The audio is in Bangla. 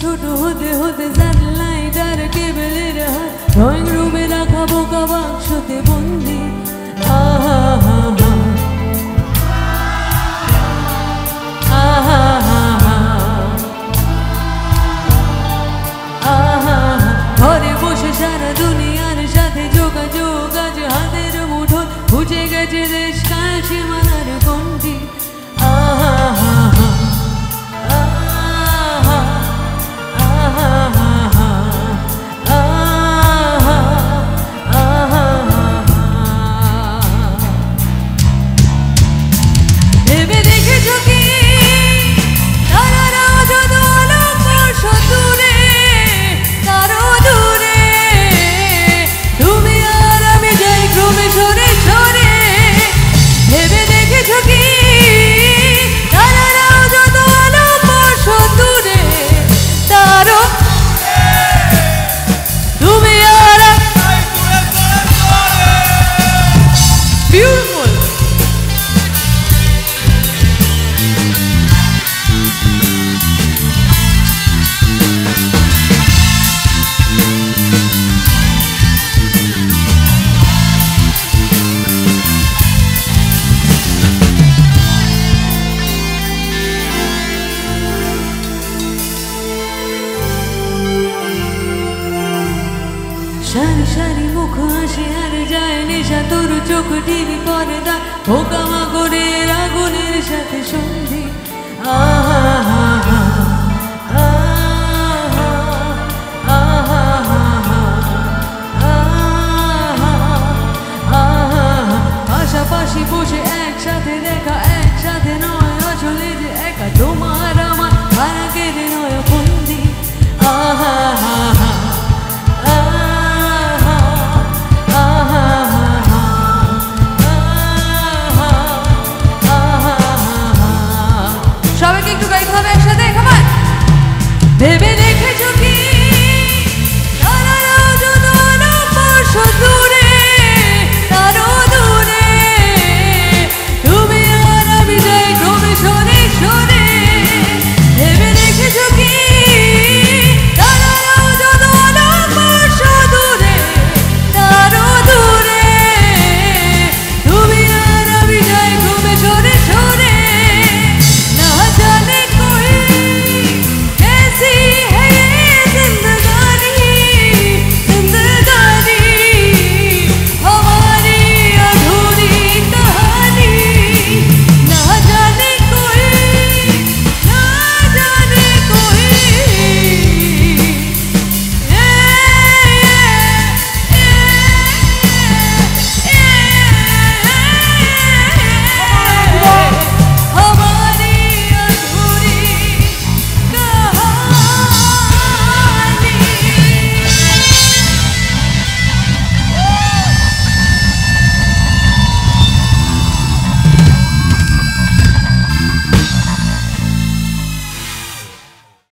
ছোট হতে হতে স্যাটেলাইট আর কেবলের হাত ড্রয়িং রুমে রাখা বোকা বাক্সতে বন্দি। আহা হা হা আহা হা হা আহা ঘরে বসে সারা দুনিয়ার সাথে যোগাযোগ আজ হাতের মুঠোয় বুঝে গেছে দেশ কাল সীমানার গণ্ডি। আহা হা হা সারি সারি মুখ হাসি আর যায় নেশা তোর চোখ টিভি করে দা পোকামাকড়ের আগুনের সাথে সন্ধি। আহা হা হা